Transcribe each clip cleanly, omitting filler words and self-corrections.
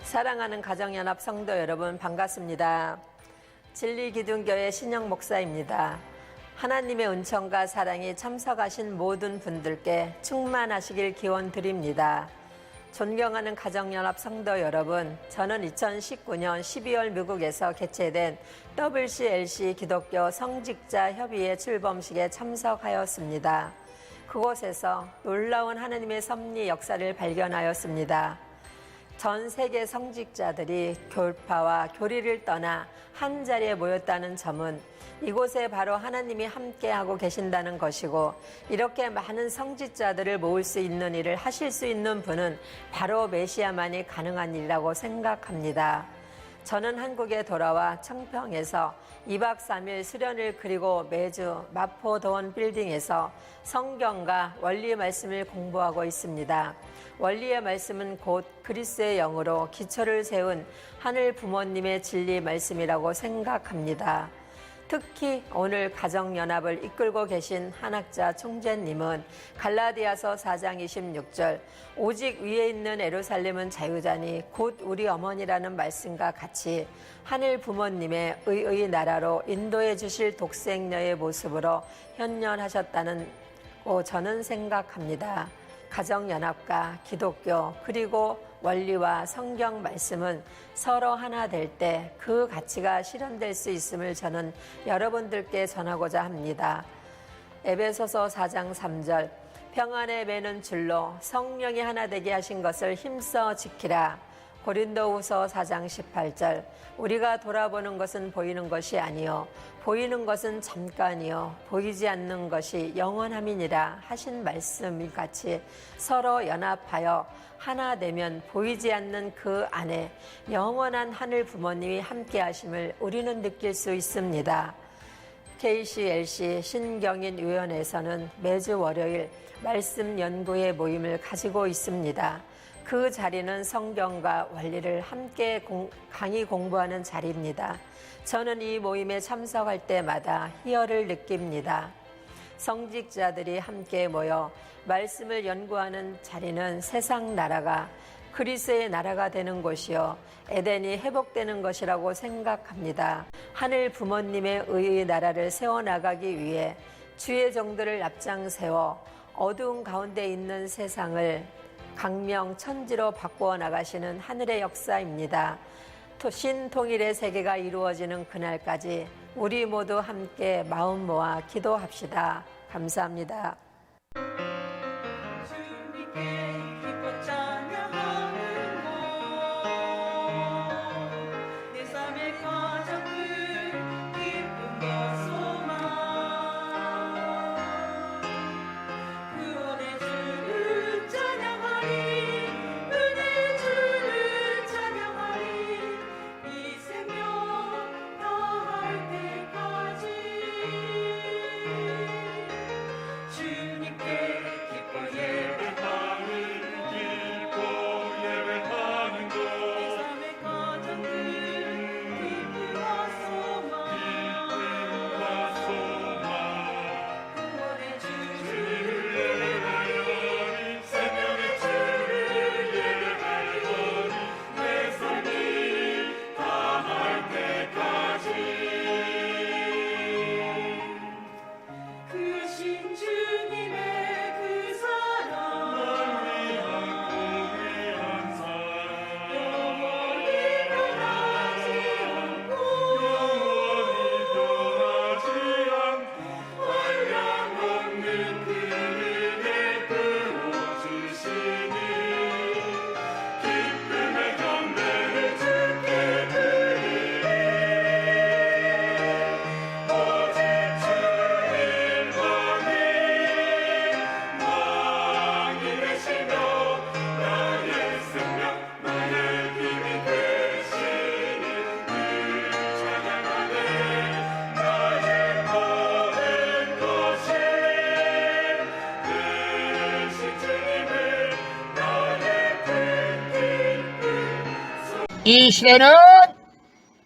사랑하는 가정연합 성도 여러분, 반갑습니다. 진리기둥교회 신영 목사입니다. 하나님의 은총과 사랑이 참석하신 모든 분들께 충만하시길 기원 드립니다. 존경하는 가정연합 성도 여러분, 저는 2019년 12월 미국에서 개최된 WCLC 기독교 성직자 협의회 출범식에 참석하였습니다. 그곳에서 놀라운 하나님의 섭리 역사를 발견하였습니다. 전 세계 성직자들이 교파와 교리를 떠나 한 자리에 모였다는 점은 이곳에 바로 하나님이 함께하고 계신다는 것이고, 이렇게 많은 성직자들을 모을 수 있는 일을 하실 수 있는 분은 바로 메시아만이 가능한 일이라고 생각합니다. 저는 한국에 돌아와 청평에서 2박 3일 수련을 그리고 매주 마포도원 빌딩에서 성경과 원리 말씀을 공부하고 있습니다. 원리의 말씀은 곧 그리스의 영으로 기초를 세운 하늘 부모님의 진리 말씀이라고 생각합니다. 특히 오늘 가정연합을 이끌고 계신 한학자 총재님은 갈라디아서 4장 26절 오직 위에 있는 예루살렘은 자유자니 곧 우리 어머니라는 말씀과 같이 하늘 부모님의 의의 나라로 인도해 주실 독생녀의 모습으로 현현하셨다는 저는 생각합니다. 가정연합과 기독교 그리고 원리와 성경 말씀은 서로 하나 될 때 그 가치가 실현될 수 있음을 저는 여러분들께 전하고자 합니다. 에베소서 4장 3절 평안에 매는 줄로 성령이 하나 되게 하신 것을 힘써 지키라. 고린도후서 4장 18절 우리가 돌아보는 것은 보이는 것이 아니요 보이는 것은 잠깐이요 보이지 않는 것이 영원함이니라 하신 말씀 같이 서로 연합하여 하나 되면 보이지 않는 그 안에 영원한 하늘 부모님이 함께 하심을 우리는 느낄 수 있습니다. KCLC 신경인위원회에서는 매주 월요일 말씀 연구회 모임을 가지고 있습니다. 그 자리는 성경과 원리를 함께 강의 공부하는 자리입니다. 저는 이 모임에 참석할 때마다 희열을 느낍니다. 성직자들이 함께 모여 말씀을 연구하는 자리는 세상 나라가 그리스의 나라가 되는 곳이요 에덴이 회복되는 것이라고 생각합니다. 하늘 부모님의 의의 나라를 세워나가기 위해 주의 종들을 앞장 세워 어두운 가운데 있는 세상을 강명천지로 바꾸어 나가시는 하늘의 역사입니다. 신통일의 세계가 이루어지는 그날까지 우리 모두 함께 마음 모아 기도합시다. 감사합니다. 이 시대는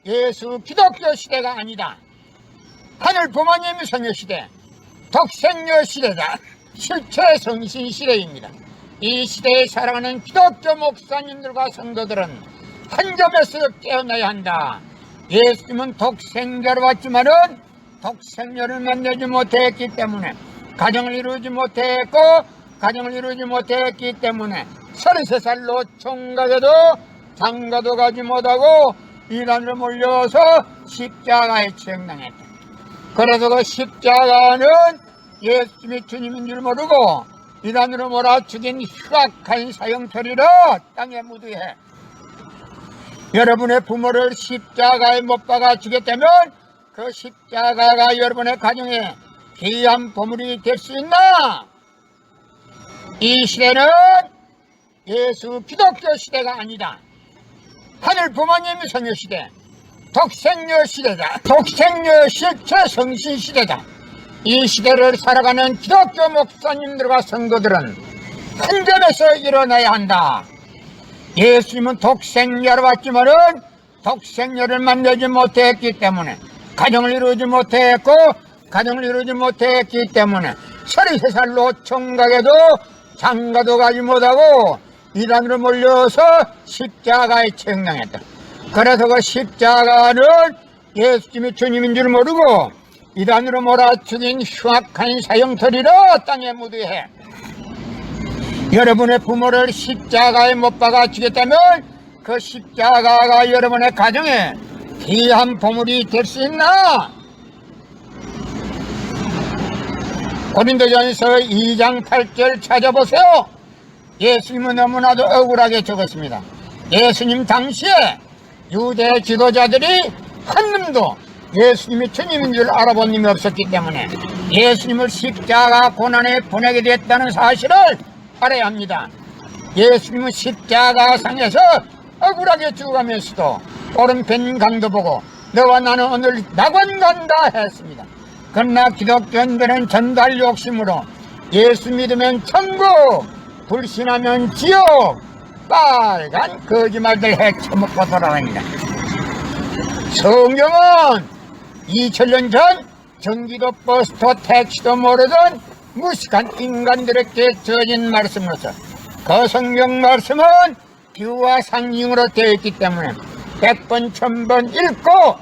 예수 기독교 시대가 아니다. 하늘 부모님 성교 시대, 독생녀 시대다. 실체 성신 시대입니다. 이 시대에 살아가는 기독교 목사님들과 성도들은 한 점에서 깨어나야 한다. 예수님은 독생자로 왔지만은 독생녀를 만나지 못했기 때문에 가정을 이루지 못했고 가정을 이루지 못했기 때문에 33살로 총각에도 장가도 가지 못하고 이단으로 몰려서 십자가에 처형당했다. 그래서 그 십자가는 예수님이 주님인 줄 모르고 이단으로 몰아 죽인 흉악한 사형터리로 땅에 묻으해 여러분의 부모를 십자가에 못 박아 죽였다면 그 십자가가 여러분의 가정에 귀한 보물이 될 수 있나? 이 시대는 예수 기독교 시대가 아니다. 하늘 부모님의 성녀 시대, 독생녀 시대다. 독생녀 실체 성신 시대다. 이 시대를 살아가는 기독교 목사님들과 성도들은 한 점에서 일어나야 한다. 예수님은 독생녀로 왔지만은 독생녀를 만나지 못했기 때문에 가정을 이루지 못했고 가정을 이루지 못했기 때문에 33살로 총각에도 장가도 가지 못하고 이단으로 몰려서 십자가에 처형당했다. 그래서 그 십자가는 예수님이 주님인 줄 모르고 이단으로 몰아 죽인 흉악한 사형터리로 땅에 묻으해 여러분의 부모를 십자가에 못 박아 죽였다면 그 십자가가 여러분의 가정에 귀한 보물이 될 수 있나? 고린도전서 2장 8절 찾아보세요. 예수님은 너무나도 억울하게 적었습니다. 예수님 당시에 유대 지도자들이 한 놈도 예수님이 주님인 줄 알아본 님이 없었기 때문에 예수님을 십자가 고난에 보내게 됐다는 사실을 알아야 합니다. 예수님은 십자가상에서 억울하게 죽어가면서도 오른편 강도 보고 너와 나는 오늘 낙원 간다 했습니다. 그러나 기독교인들은 전달 욕심으로 예수 믿으면 천국, 불신하면 지옥, 빨간 거짓말들 헤쳐먹고 돌아다니다. 성경은 2000년 전 전기도 버스도 택시도 모르던 무식한 인간들에게 주어진 말씀으로서 그 성경 말씀은 비유와 상징으로 되어 있기 때문에 100번 1000번 읽고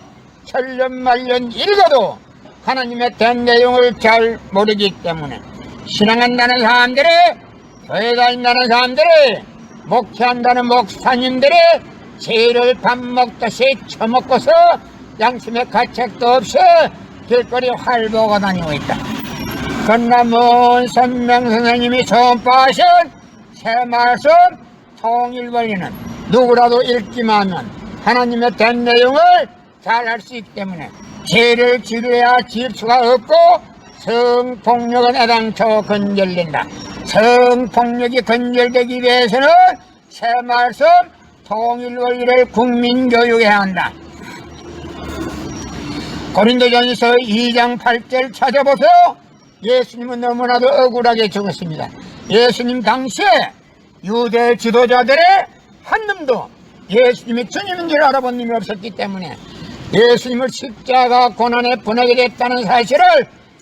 천년만년 읽어도 하나님에 대한 내용을 잘 모르기 때문에 신앙한다는 사람들이, 교회 다닌다는 사람들이, 목회한다는 목사님들이 죄를 밥 먹듯이 처먹고서 양심의 가책도 없이 길거리 활보고 다니고 있다. 그러나 먼 선명 선생님이 선포하신 새 말씀 통일원리는 누구라도 읽기만 하면 하나님의 된 내용을 잘 알 수 있기 때문에 죄를 지루해야 지을 수가 없고 성폭력은 애당초 건절된다. 성폭력이 건절되기 위해서는 새 말씀 통일원리를 국민교육해야 한다. 고린도전서 2장 8절 찾아보세요. 예수님은 너무나도 억울하게 죽었습니다. 예수님 당시에 유대 지도자들의 한 놈도 예수님이 주님인 줄 알아본 놈이 없었기 때문에 예수님을 십자가 고난에 보내게 됐다는 사실을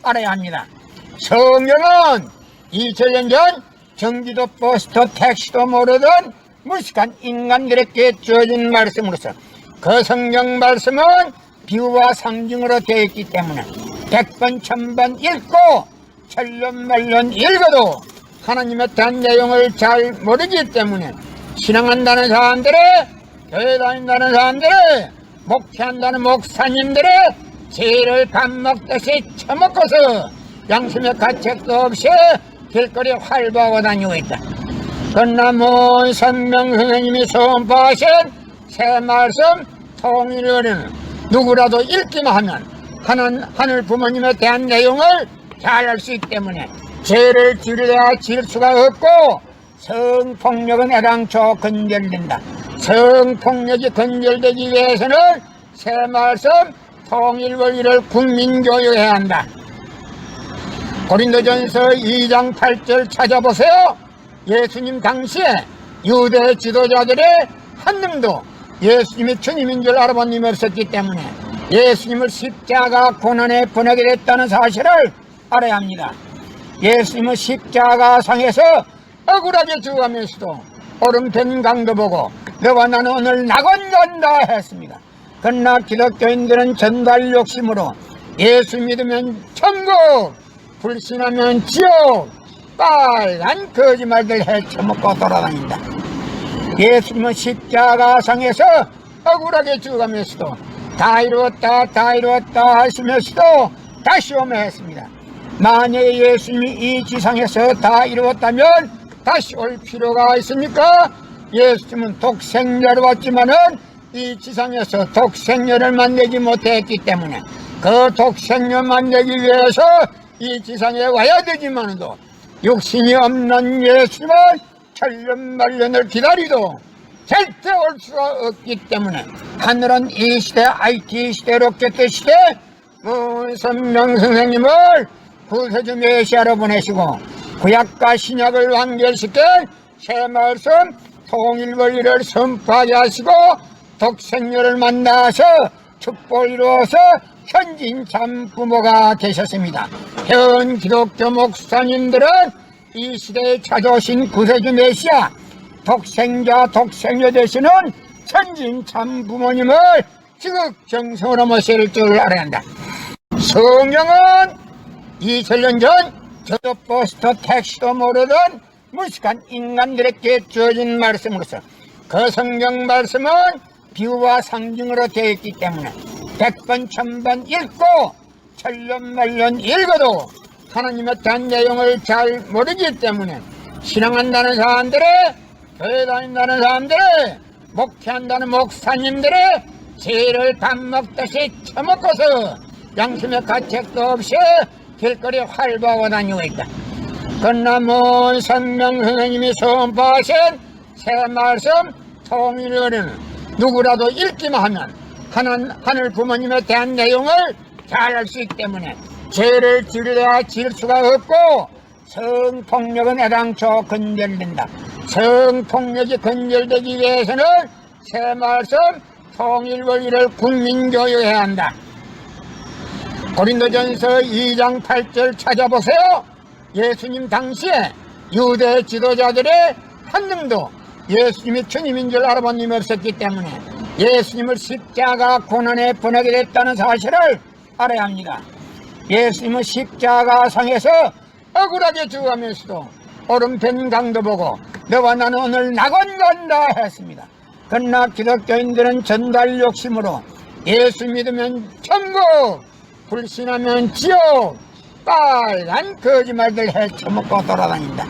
알아야 합니다. 성경은 2000년 전 전기도 버스도 택시도 모르던 무식한 인간들에게 주어진 말씀으로서 그 성경 말씀은 비유와 상징으로 되어 있기 때문에 100번 1000번 읽고 천년만년 읽어도 하나님에 대한 내용을 잘 모르기 때문에 신앙한다는 사람들이, 교회 다닌다는 사람들이, 목회한다는 목사님들이 죄를 밥 먹듯이 처먹고서 양심의 가책도 없이 길거리 활보하고 다니고 있다. 그러나 먼 선명 선생님이 선포하신 새 말씀 통일원리는 누구라도 읽기만 하면 하늘 부모님에 대한 내용을 잘 알 수 있기 때문에 죄를 지르야 지을 수가 없고 성폭력은 애당초 건절된다. 성폭력이 건절되기 위해서는 새 말씀 통일원리를 국민교육해야 한다. 고린도전서 2장 8절 찾아보세요. 예수님 당시에 유대 지도자들의 한 놈도 예수님이 주님인 줄 알아본 놈이 없었기 때문에 예수님을 십자가 고난에 보내게 됐다는 사실을 알아야 합니다. 예수님은 십자가 상에서 억울하게 죽어가면서도 오른편 강도 보고 너와 나는 오늘 낙원 간다 했습니다. 그러나 기독교인들은 전달 욕심으로 예수 믿으면 천국, 불신하면 지옥, 빨간 거짓말들 헤쳐먹고 돌아다닌다. 예수님은 십자가상에서 억울하게 죽어가면서도 다 이루었다 다 이루었다 하시면서도 다시 오며 했습니다. 만약에 예수님이 이 지상에서 다 이루었다면 다시 올 필요가 있습니까? 예수님은 독생자로 왔지만은 이 지상에서 독생녀를 만나지 못했기 때문에 그 독생녀 만나기 위해서 이 지상에 와야 되지만도 육신이 없는 예수님은 천년만년을 기다리도 절대 올 수가 없기 때문에 하늘은 이 시대 IT 시대 로켓 시대 문선명 선생님을 구세주 메시아로 보내시고 구약과 신약을 완결시켜 새 말씀 통일원리를 선포하게 하시고 독생녀를 만나서 축복을 이루어서 현진 참 부모가 되셨습니다. 현 기독교 목사님들은 이 시대에 찾아오신 구세주 메시아 독생자 독생녀 되시는 현진 참 부모님을 지극정성으로 모실 줄 알아야 한다. 성경은 2000년 전 저도 버스터 택시도 모르던 무식한 인간들에게 주어진 말씀으로서 그 성경 말씀은 비유와 상징으로 되어 있기 때문에 100번 1000번 읽고 천년만년 읽어도 하나님의 대한 내용을 잘 모르기 때문에 신앙한다는 사람들의 교회 다닌다는 사람들의 목회한다는 목사님들의 죄를 밥 먹듯이 처먹고서 양심의 가책도 없이 길거리에 활보하고 다니고 있다. 그러나 문선명 선생님이 선포하신 새 말씀 통일원리는 누구라도 읽기만 하면 하늘 부모님에 대한 내용을 잘 알 수 있기 때문에 죄를 지려야 질 수가 없고 성폭력은 애당초 건절된다. 성폭력이 건절되기 위해서는 새 말씀 통일원리를 국민교육해야 한다. 고린도전서 2장 8절 찾아보세요. 예수님 당시에 유대 지도자들의 한 명도 예수님이 주님인 줄 알아본 님이 없었기 때문에 예수님을 십자가 고난에 보내게 됐다는 사실을 알아야 합니다. 예수님은 십자가상에서 억울하게 죽어가면서도 오른편 강도 보고 너와 나는 오늘 낙원 간다 했습니다. 그러나 기독교인들은 전달 욕심으로 예수 믿으면 천국, 불신하면 지옥, 빨간 거짓말들 헤쳐먹고 돌아다닌다.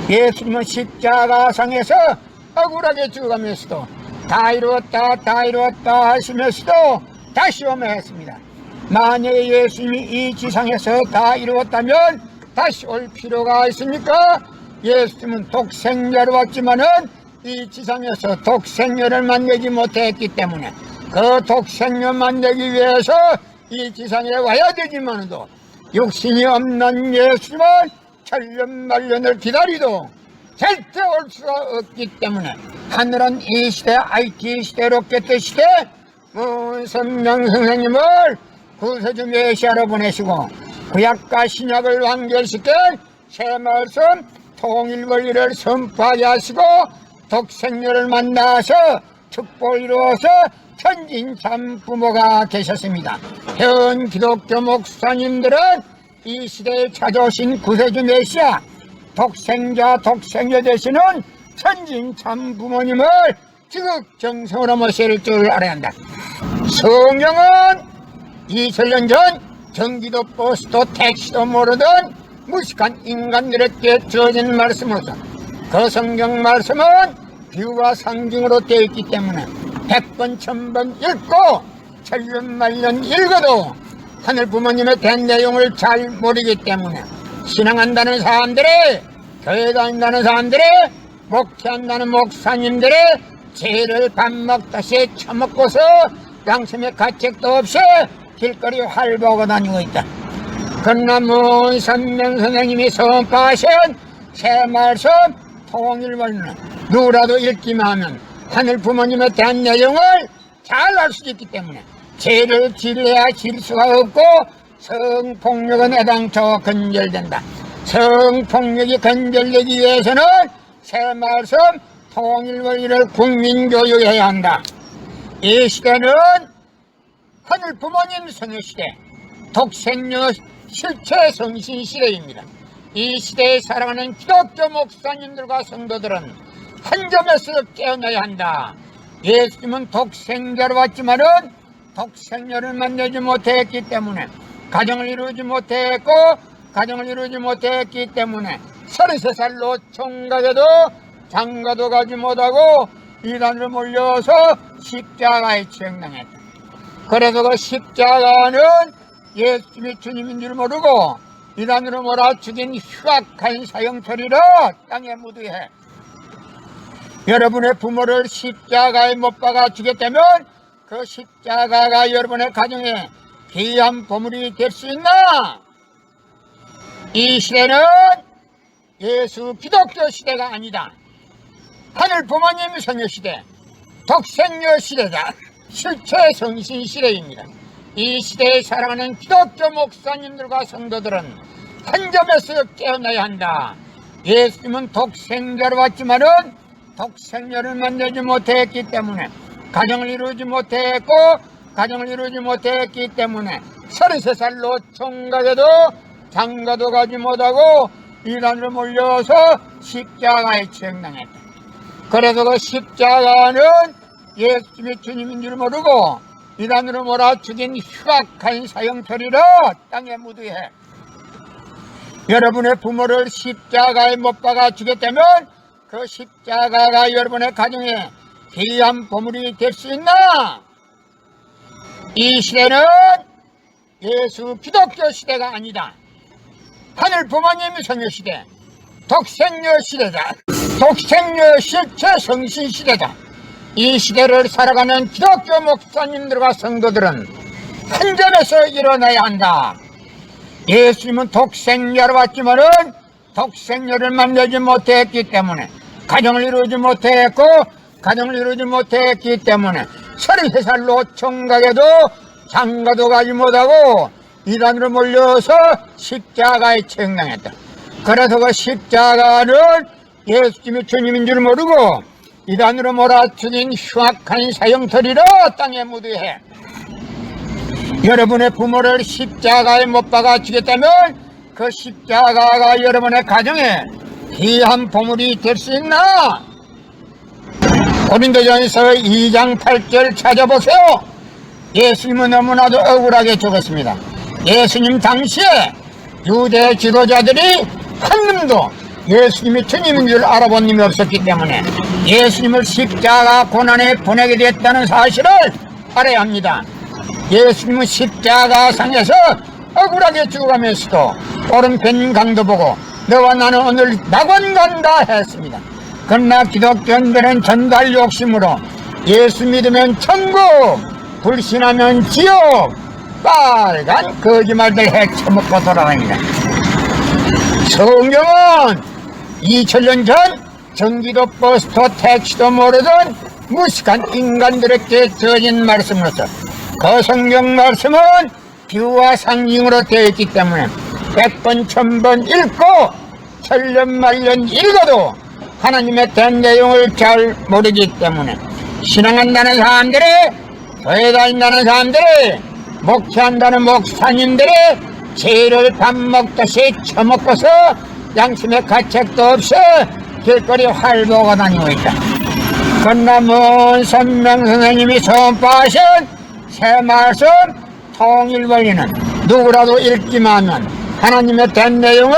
예수님은 십자가상에서 억울하게 죽어가면서도 다 이루었다 다 이루었다 하시면서도 다시 오며 했습니다. 만약에 예수님이 이 지상에서 다 이루었다면 다시 올 필요가 있습니까? 예수님은 독생자로 왔지만은 이 지상에서 독생녀를 만나지 못했기 때문에 그 독생녀 만나기 위해서 이 지상에 와야 되지만도 육신이 없는 예수님은 천년만년을 기다리도 절대 올 수가 없기 때문에 하늘은 이 시대 IT 시대 로켓 시대 문선명 선생님을 구세주 메시아로 보내시고 구약과 신약을 완결시켜 새 말씀 통일원리를 선포하게 하시고 독생녀를 만나서 축복을 이루어서 현진 참 부모가 되셨습니다. 현 기독교 목사님들은 이 시대에 찾아오신 구세주 메시아 독생자 독생녀 되시는 현진 참 부모님을 지극정성으로 모실 줄 알아야 한다. 성경은 2000년 전 경기도 버스도 택시도 모르던 무식한 인간들에게 주어진 말씀으로서 그 성경 말씀은 비유와 상징으로 되어 있기 때문에 100번 1000번 읽고 천년만년 읽어도 하늘 부모님에 대한 내용을 잘 모르기 때문에 신앙한다는 사람들의 교회 다닌다는 사람들의 목회한다는 목사님들의 죄를 밥 먹듯이 처먹고서 양심의 가책도 없이 길거리 활보하고 다니고 있다. 그러나 문선명 선생님이 선포하신 새 말씀 통일원리는 누구라도 읽기만 하면 하늘 부모님에 대한 내용을 잘 알 수 있기 때문에 죄를 지려야 질 수가 없고 성폭력은 애당초 건절된다. 성폭력이 건절되기 위해서는 새 말씀 통일 원리를 국민교육해야 한다. 이 시대는 하늘 부모님 성유시대, 독생녀 실체 성신 시대입니다. 이 시대에 살아가는 기독교 목사님들과 성도들은 한 점에서 깨어나야 한다. 예수님은 독생자로 왔지만은 독생녀를 만나지 못했기 때문에, 가정을 이루지 못했고 가정을 이루지 못했기 때문에 33살로 총각에도 장가도 가지 못하고 이단으로 몰려서 십자가에 처형당했다. 그래서 그 십자가는 예수님이 주님인 줄 모르고 이단으로 몰아 죽인 흉악한 사형처리로 땅에 묻으해 여러분의 부모를 십자가에 못 박아 주겠다면 그 십자가가 여러분의 가정에 귀한 보물이 될 수 있나? 이 시대는 예수 기독교 시대가 아니다. 하늘 부모님 성녀 시대, 독생녀 시대다. 실체 성신 시대입니다. 이 시대에 살아가는 기독교 목사님들과 성도들은 한 점에서 깨어나야 한다. 예수님은 독생자로 왔지만은 독생녀를 만나지 못했기 때문에, 가정을 이루지 못했고 가정을 이루지 못했기 때문에 33살로 총각에도 장가도 가지 못하고 이단으로 몰려서 십자가에 처형당했다. 그래서 그 십자가는 예수님이 주님인 줄 모르고 이단으로 몰아 죽인 흉악한 사형처리로 땅에 묻으해 여러분의 부모를 십자가에 못 박아 주겠다면 그 십자가가 여러분의 가정에 귀한 보물이 될 수 있나? 이 시대는 예수 기독교 시대가 아니다. 하늘 부모님 성녀 시대, 독생녀 시대다. 독생녀 실체 성신 시대다. 이 시대를 살아가는 기독교 목사님들과 성도들은 한 점에서 일어나야 한다. 예수님은 독생녀로 왔지만은 독생녀를 만나지 못했기 때문에, 가정을 이루지 못했고 가정을 이루지 못했기 때문에 33살로 총각에도 장가도 가지 못하고 이단으로 몰려서 십자가에 처형당했다. 그래서 그 십자가는 예수님이 주님인 줄 모르고 이단으로 몰아 죽인 흉악한 사형터리로 땅에 묻으해 여러분의 부모를 십자가에 못 박아 주겠다면 그 십자가가 여러분의 가정에 귀한 보물이 될 수 있나? 고린도전서 2장 8절 찾아보세요. 예수님은 너무나도 억울하게 죽었습니다. 예수님 당시에 유대 지도자들이 한 놈도 예수님이 주님인 줄 알아본 놈이 없었기 때문에 예수님을 십자가 고난에 보내게 됐다는 사실을 알아야 합니다. 예수님은 십자가상에서 억울하게 죽어가면서도 오른편 강도 보고 너와 나는 오늘 낙원 간다 했습니다. 그러나 기독교인들은 전달 욕심으로 예수 믿으면 천국, 불신하면 지옥, 빨간 거짓말들 헤쳐먹고 돌아다닙니다. 성경은 2000년 전 전기도 버스도 택시도 모르던 무식한 인간들에게 주어진 말씀으로서 그 성경 말씀은 비유와 상징으로 되어 있기 때문에 100번 1000번 읽고 천년만년 읽어도 하나님의 된 내용을 잘 모르기 때문에 신앙한다는 사람들이, 교회 다닌다는 사람들이, 목회한다는 목사님들이 죄를 밥 먹듯이 처먹고서 양심의 가책도 없이 길거리 활보고 다니고 있다. 그러나 먼 선명선생님이 선포하신 새 말씀 통일 원리는 누구라도 읽기만 하면 하나님의 된 내용을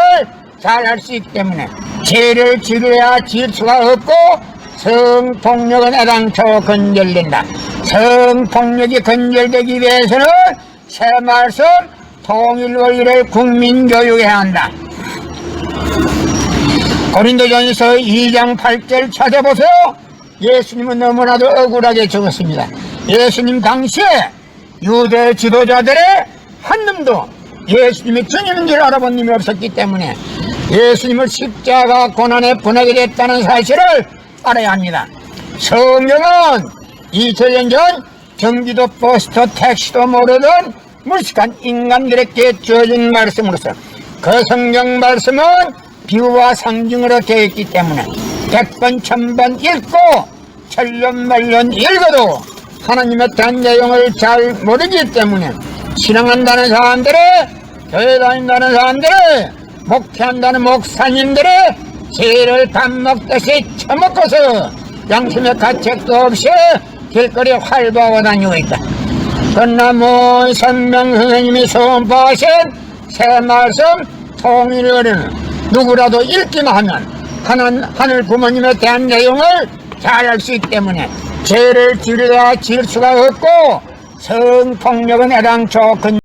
잘 알 수 있기 때문에 죄를 지려야 지을 수가 없고 성폭력은 애당초 건절된다. 성폭력이 건절되기 위해서는 새 말씀 통일 원리를 국민교육해야 한다. 고린도전서 2장 8절 찾아보세요. 예수님은 너무나도 억울하게 죽었습니다. 예수님 당시에 유대 지도자들의 한 놈도 예수님이 주님인 줄 알아본 놈이 없었기 때문에 예수님을 십자가 고난에 보내게 됐다는 사실을 알아야 합니다. 성경은 2000년 전 경기도 버스도 택시도 모르던 무식한 인간들에게 주어진 말씀으로서 그 성경 말씀은 비유와 상징으로 되어 있기 때문에 100번 1000번 읽고 천년만년 읽어도 하나님에 대한 내용을 잘 모르기 때문에 신앙한다는 사람들의, 교회 다닌다는 사람들의, 목회한다는 목사님들의 죄를 밥 먹듯이 처먹고서 양심의 가책도 없이 길거리에 활보하고 다니고 있다. 그러나 모선명 선생님이 선포하신 새 말씀 통일을 누구라도 읽기만 하면 하늘 부모님에 대한 내용을 잘 알 수 있기 때문에 죄를 지르다 질 수가 없고 성폭력은 애당초